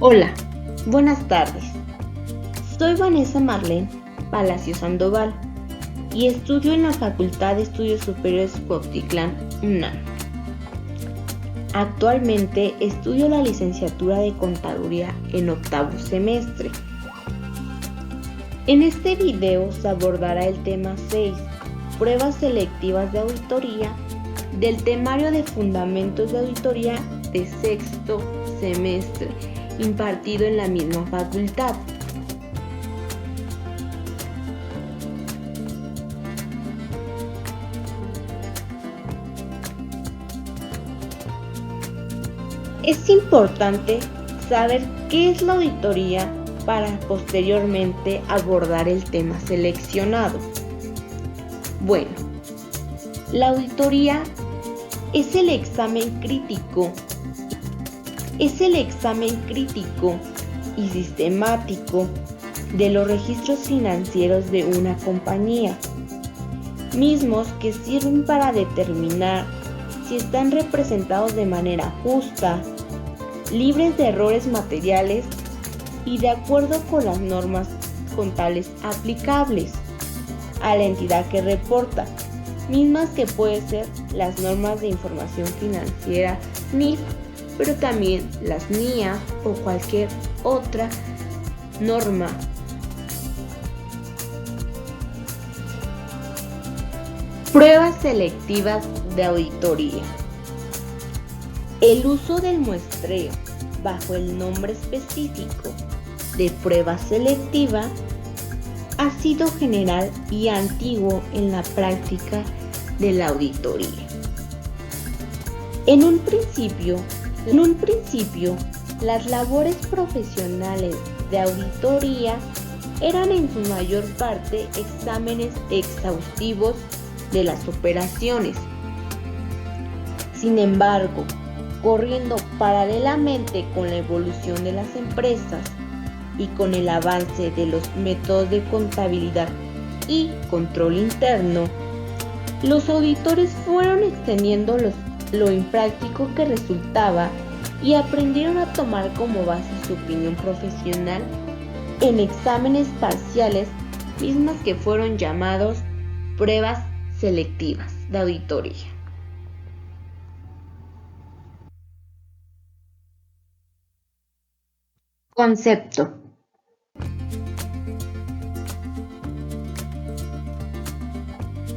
Hola, buenas tardes. Soy Vanessa Marlene Palacio Sandoval y estudio en la Facultad de Estudios Superiores Cuautitlán, UNAM. Actualmente estudio la licenciatura de Contaduría en octavo semestre. En este video se abordará el tema 6, pruebas selectivas de auditoría, del temario de Fundamentos de Auditoría de sexto semestre, impartido en la misma facultad. Es importante saber qué es la auditoría para posteriormente abordar el tema seleccionado. Bueno, la auditoría es el examen crítico y sistemático de los registros financieros de una compañía, mismos que sirven para determinar si están representados de manera justa, libres de errores materiales y de acuerdo con las normas contables aplicables a la entidad que reporta, mismas que pueden ser las normas de información financiera NIF, pero también las NIA o cualquier otra norma. Pruebas selectivas de auditoría. El uso del muestreo bajo el nombre específico de prueba selectiva ha sido general y antiguo en la práctica de la auditoría. En un principio, las labores profesionales de auditoría eran en su mayor parte exámenes exhaustivos de las operaciones. Sin embargo, corriendo paralelamente con la evolución de las empresas y con el avance de los métodos de contabilidad y control interno, los auditores fueron extendiendo lo impráctico que resultaba y aprendieron a tomar como base su opinión profesional en exámenes parciales, mismas que fueron llamados pruebas selectivas de auditoría. Concepto.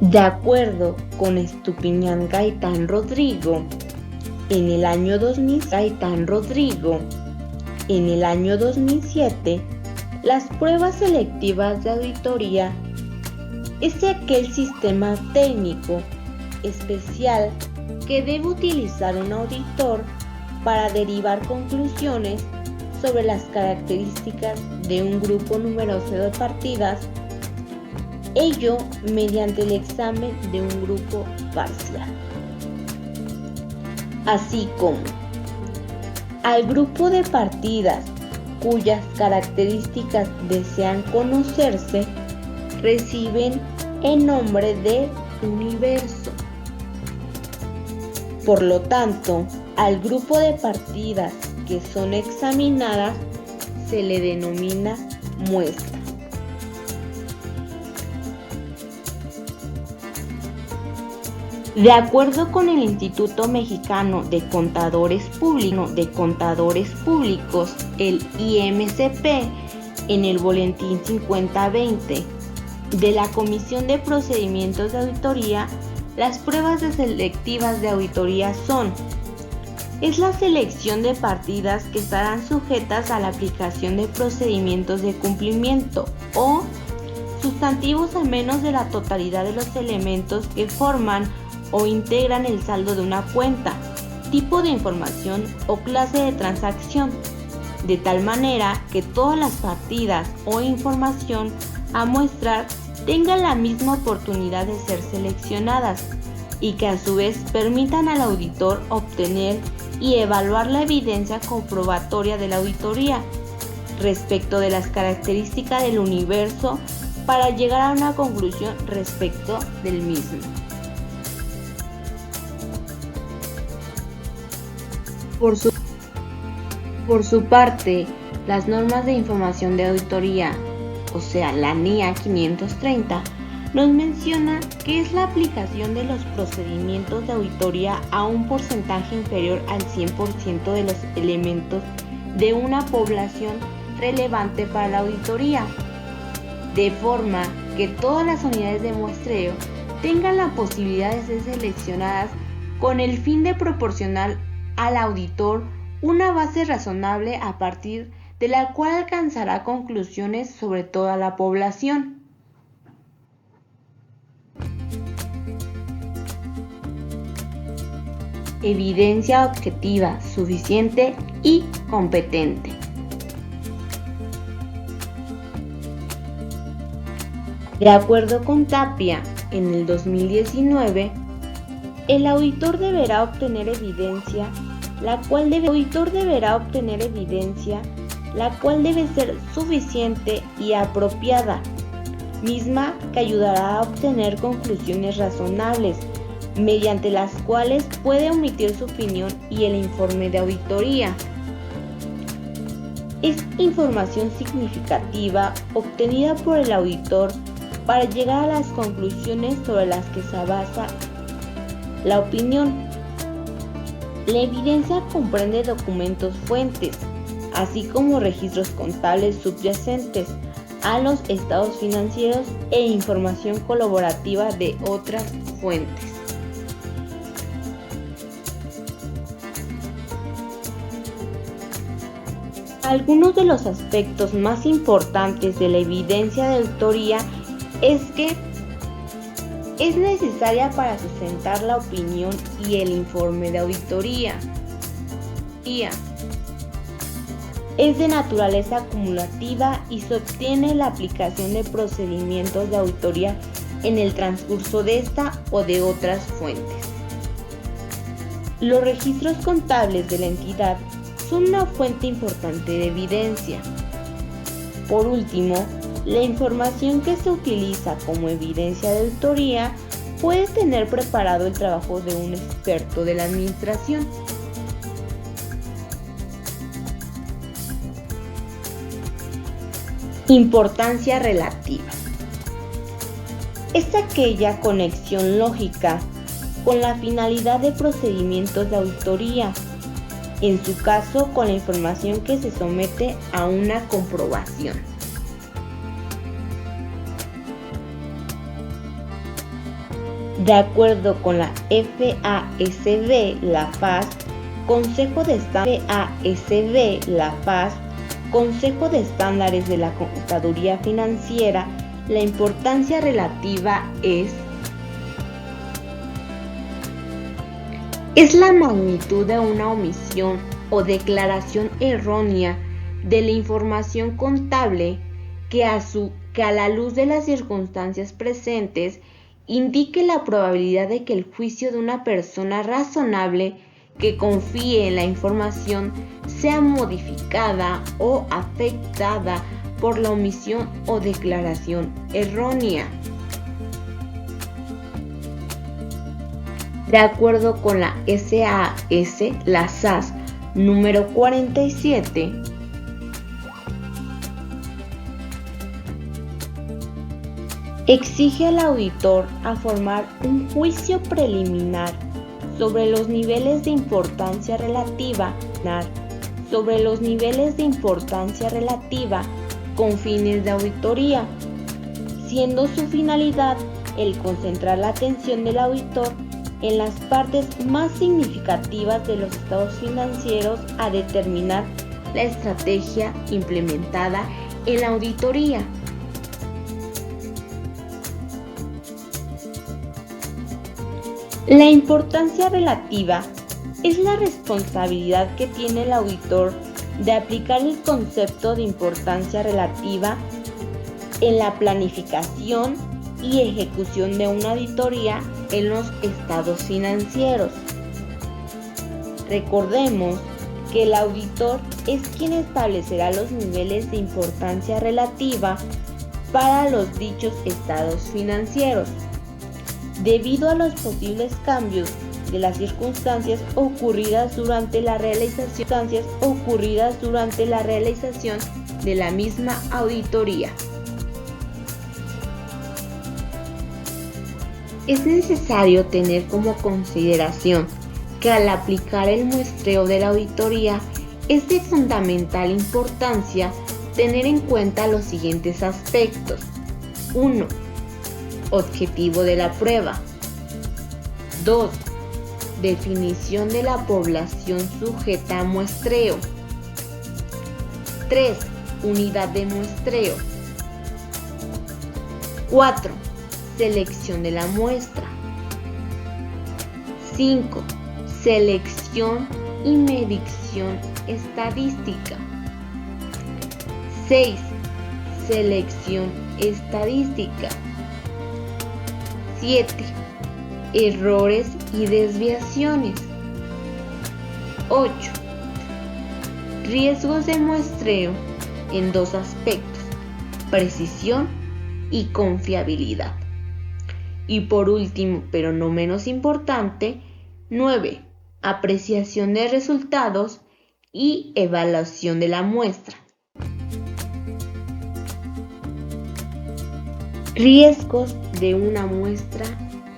De acuerdo con Estupiñán Gaitán Rodrigo, en el año 2007, las pruebas selectivas de auditoría es aquel sistema técnico especial que debe utilizar un auditor para derivar conclusiones sobre las características de un grupo numeroso de partidas, ello mediante el examen de un grupo parcial, así como al grupo de partidas cuyas características desean conocerse, reciben el nombre de universo. Por lo tanto, al grupo de partidas que son examinadas se le denomina muestra. De acuerdo con el Instituto Mexicano de Contadores Públicos, el IMCP, en el Boletín 5020 de la Comisión de Procedimientos de Auditoría, las pruebas selectivas de auditoría es la selección de partidas que estarán sujetas a la aplicación de procedimientos de cumplimiento o sustantivos al menos de la totalidad de los elementos que forman o integran el saldo de una cuenta, tipo de información o clase de transacción, de tal manera que todas las partidas o información a muestrar tengan la misma oportunidad de ser seleccionadas y que a su vez permitan al auditor obtener y evaluar la evidencia comprobatoria de la auditoría respecto de las características del universo para llegar a una conclusión respecto del mismo. Por su parte, las normas de información de auditoría, o sea, la NIA 530, nos menciona que es la aplicación de los procedimientos de auditoría a un porcentaje inferior al 100% de los elementos de una población relevante para la auditoría, de forma que todas las unidades de muestreo tengan la posibilidad de ser seleccionadas con el fin de proporcionar al auditor una base razonable a partir de la cual alcanzará conclusiones sobre toda la población. Evidencia objetiva, suficiente y competente. De acuerdo con Tapia, en el 2019, el auditor deberá obtener evidencia, la cual debe ser suficiente y apropiada, misma que ayudará a obtener conclusiones razonables, mediante las cuales puede omitir su opinión y el informe de auditoría. Es información significativa obtenida por el auditor para llegar a las conclusiones sobre las que se basa la opinión. La evidencia comprende documentos fuentes, así como registros contables subyacentes a los estados financieros e información colaborativa de otras fuentes. Algunos de los aspectos más importantes de la evidencia de auditoría es que es necesaria para sustentar la opinión y el informe de auditoría. Es de naturaleza acumulativa y se obtiene la aplicación de procedimientos de auditoría en el transcurso de esta o de otras fuentes. Los registros contables de la entidad son una fuente importante de evidencia. Por último, la información que se utiliza como evidencia de auditoría puede tener preparado el trabajo de un experto de la administración. Importancia relativa. Es aquella conexión lógica con la finalidad de procedimientos de auditoría, en su caso con la información que se somete a una comprobación. De acuerdo con la FASB, la FAS, Consejo de Estándares de la Contaduría Financiera, la importancia relativa es la magnitud de una omisión o declaración errónea de la información contable que a la luz de las circunstancias presentes indique la probabilidad de que el juicio de una persona razonable que confíe en la información sea modificada o afectada por la omisión o declaración errónea. De acuerdo con la SAS número 47, exige al auditor a formar un juicio preliminar sobre los niveles de importancia relativa con fines de auditoría, siendo su finalidad el concentrar la atención del auditor en las partes más significativas de los estados financieros a determinar la estrategia implementada en la auditoría. La importancia relativa es la responsabilidad que tiene el auditor de aplicar el concepto de importancia relativa en la planificación y ejecución de una auditoría en los estados financieros. Recordemos que el auditor es quien establecerá los niveles de importancia relativa para los dichos estados financieros, debido a los posibles cambios de las circunstancias ocurridas durante la realización de la misma auditoría. Es necesario tener como consideración que al aplicar el muestreo de la auditoría es de fundamental importancia tener en cuenta los siguientes aspectos. 1. Objetivo de la prueba. 2. Definición de la población sujeta a muestreo. 3. Unidad de muestreo. 4. Selección de la muestra. 5. Selección y medición estadística. 6. Selección estadística. 7. Errores y desviaciones. 8. Riesgos de muestreo en dos aspectos: precisión y confiabilidad. Y por último, pero no menos importante, 9. Apreciación de resultados y evaluación de la muestra. Riesgos de una muestra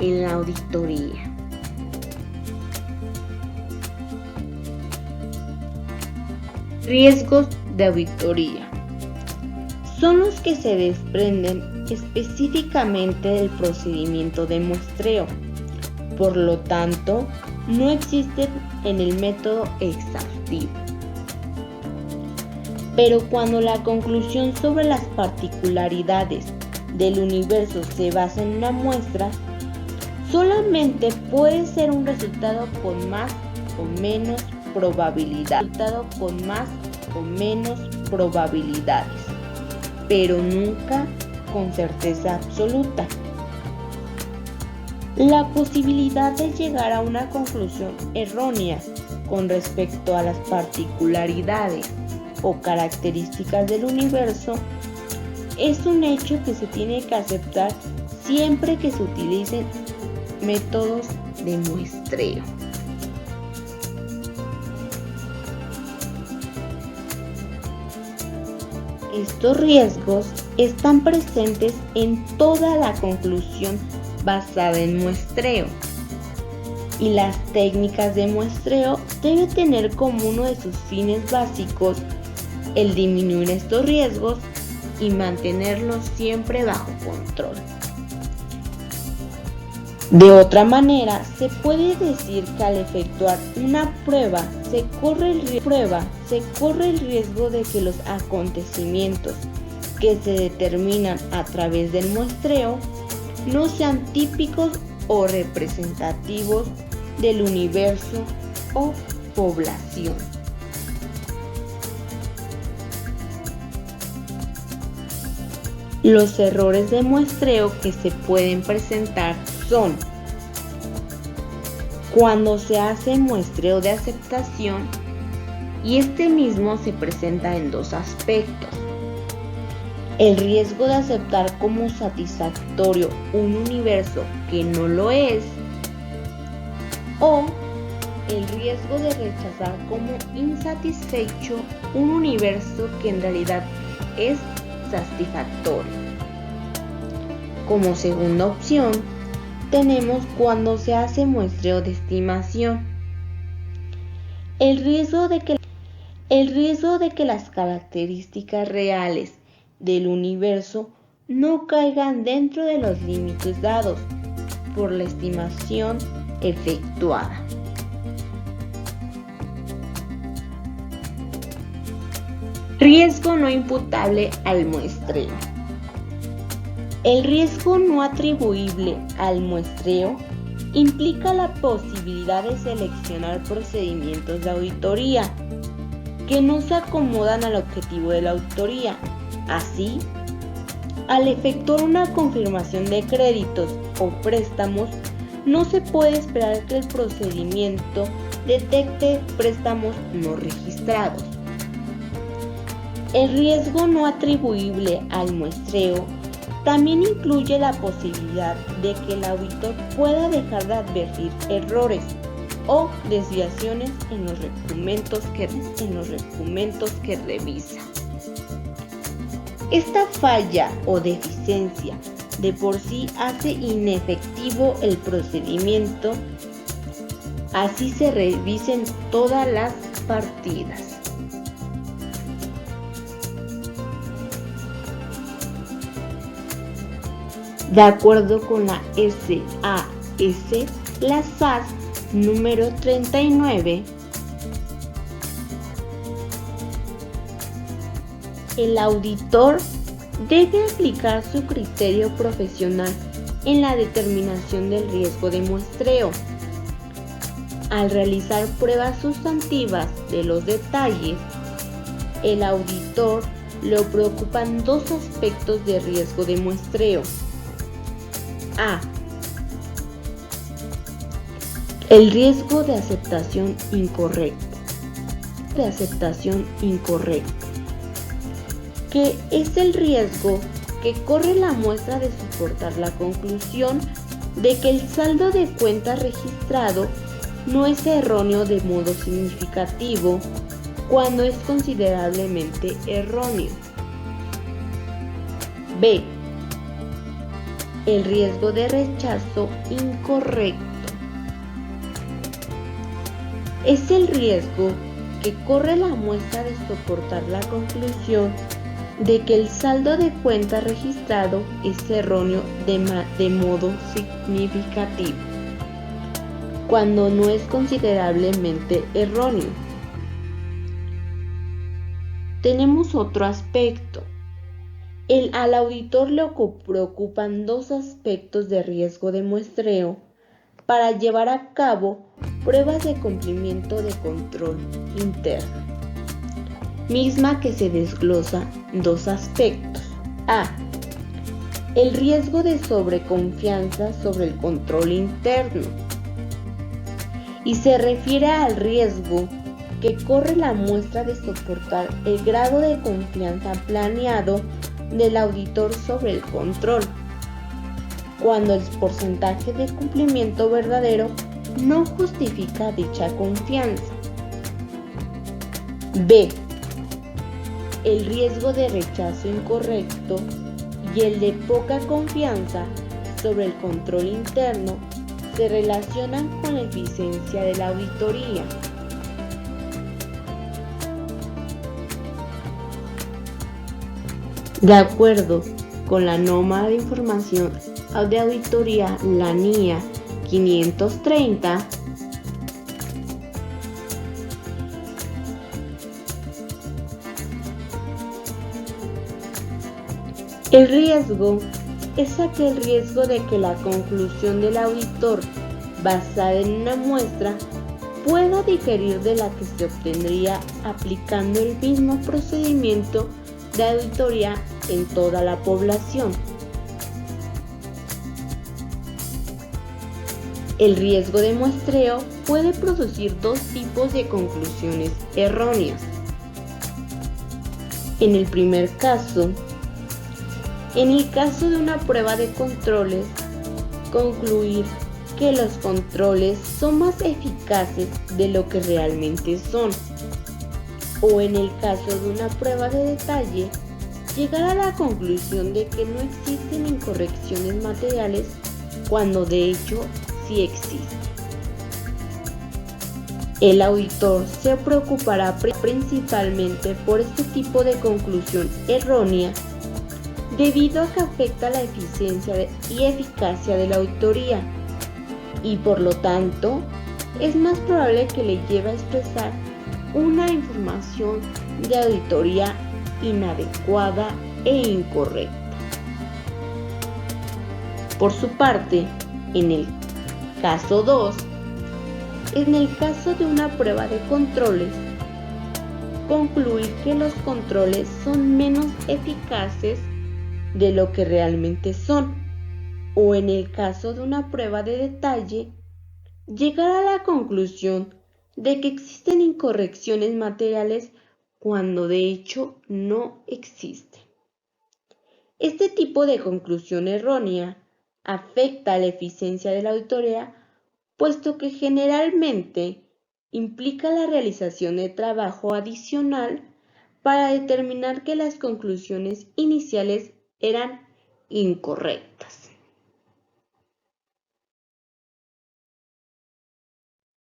en la auditoría. Riesgos de auditoría son los que se desprenden específicamente del procedimiento de muestreo. Por lo tanto, no existen en el método exhaustivo. Pero cuando la conclusión sobre las particularidades del universo se basa en una muestra, solamente puede ser un resultado con más o menos probabilidades, pero nunca con certeza absoluta. La posibilidad de llegar a una conclusión errónea con respecto a las particularidades o características del universo es un hecho que se tiene que aceptar siempre que se utilicen métodos de muestreo. Estos riesgos están presentes en toda la conclusión basada en muestreo, y las técnicas de muestreo deben tener como uno de sus fines básicos el disminuir estos riesgos y mantenerlos siempre bajo control. De otra manera, se puede decir que al efectuar una prueba se corre el riesgo de que los acontecimientos que se determinan a través del muestreo no sean típicos o representativos del universo o población. Los errores de muestreo que se pueden presentar son: cuando se hace muestreo de aceptación, y este mismo se presenta en dos aspectos: el riesgo de aceptar como satisfactorio un universo que no lo es, o el riesgo de rechazar como insatisfecho un universo que en realidad es satisfactorio. Como segunda opción, tenemos cuando se hace muestreo de estimación. El riesgo de que las características reales del universo no caigan dentro de los límites dados por la estimación efectuada. Riesgo no imputable al muestreo. El riesgo no atribuible al muestreo implica la posibilidad de seleccionar procedimientos de auditoría que no se acomodan al objetivo de la auditoría. Así, al efectuar una confirmación de créditos o préstamos, no se puede esperar que el procedimiento detecte préstamos no registrados. El riesgo no atribuible al muestreo también incluye la posibilidad de que el auditor pueda dejar de advertir errores o desviaciones en los documentos que revisa. Esta falla o deficiencia de por sí hace inefectivo el procedimiento, así se revisen todas las partidas. De acuerdo con la SAS, la SAS número 39, el auditor debe aplicar su criterio profesional en la determinación del riesgo de muestreo. Al realizar pruebas sustantivas de los detalles, el auditor lo preocupan dos aspectos de riesgo de muestreo. A. El riesgo de aceptación incorrecta. Que es el riesgo que corre la muestra de soportar la conclusión de que el saldo de cuenta registrado no es erróneo de modo significativo cuando es considerablemente erróneo. B. El riesgo de rechazo incorrecto. Es el riesgo que corre la muestra de soportar la conclusión de que el saldo de cuenta registrado es erróneo de modo significativo, cuando no es considerablemente erróneo. Tenemos otro aspecto. Al auditor le preocupan dos aspectos de riesgo de muestreo para llevar a cabo pruebas de cumplimiento de control interno, misma que se desglosa en dos aspectos. A. El riesgo de sobreconfianza sobre el control interno, y se refiere al riesgo que corre la muestra de soportar el grado de confianza planeado del auditor sobre el control, cuando el porcentaje de cumplimiento verdadero no justifica dicha confianza. B. El riesgo de rechazo incorrecto y el de poca confianza sobre el control interno se relacionan con la eficiencia de la auditoría. De acuerdo con la norma de información de auditoría, la NIA 530, el riesgo es aquel riesgo de que la conclusión del auditor basada en una muestra pueda diferir de la que se obtendría aplicando el mismo procedimiento de auditoría en toda la población. El riesgo de muestreo puede producir dos tipos de conclusiones erróneas. En el primer caso, en el caso de una prueba de controles, concluir que los controles son más eficaces de lo que realmente son. O en el caso de una prueba de detalle, llegar a la conclusión de que no existen incorrecciones materiales cuando de hecho sí existen. El auditor se preocupará principalmente por este tipo de conclusión errónea debido a que afecta la eficiencia y eficacia de la auditoría y por lo tanto es más probable que le lleve a expresar una información de auditoría inadecuada e incorrecta. Por su parte, en el caso 2, en el caso de una prueba de controles, concluir que los controles son menos eficaces de lo que realmente son, o en el caso de una prueba de detalle, llegar a la conclusión de que existen incorrecciones materiales cuando de hecho no existen. Este tipo de conclusión errónea afecta la eficiencia de la auditoría puesto que generalmente implica la realización de trabajo adicional para determinar que las conclusiones iniciales eran incorrectas.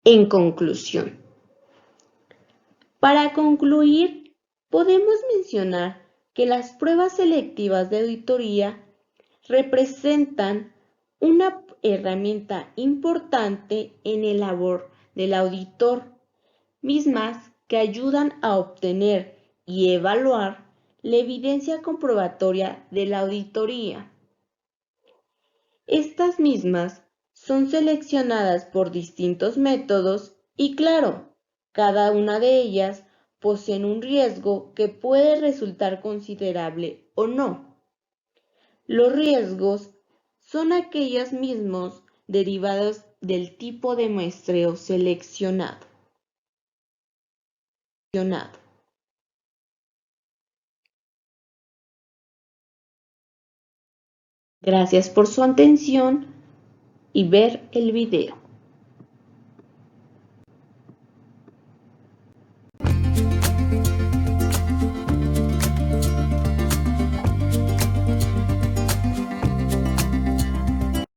En conclusión, para concluir, podemos mencionar que las pruebas selectivas de auditoría representan una herramienta importante en el labor del auditor, mismas que ayudan a obtener y evaluar la evidencia comprobatoria de la auditoría. Estas mismas son seleccionadas por distintos métodos y claro, cada una de ellas poseen un riesgo que puede resultar considerable o no. Los riesgos son aquellos mismos derivados del tipo de muestreo seleccionado. Gracias por su atención y ver el video.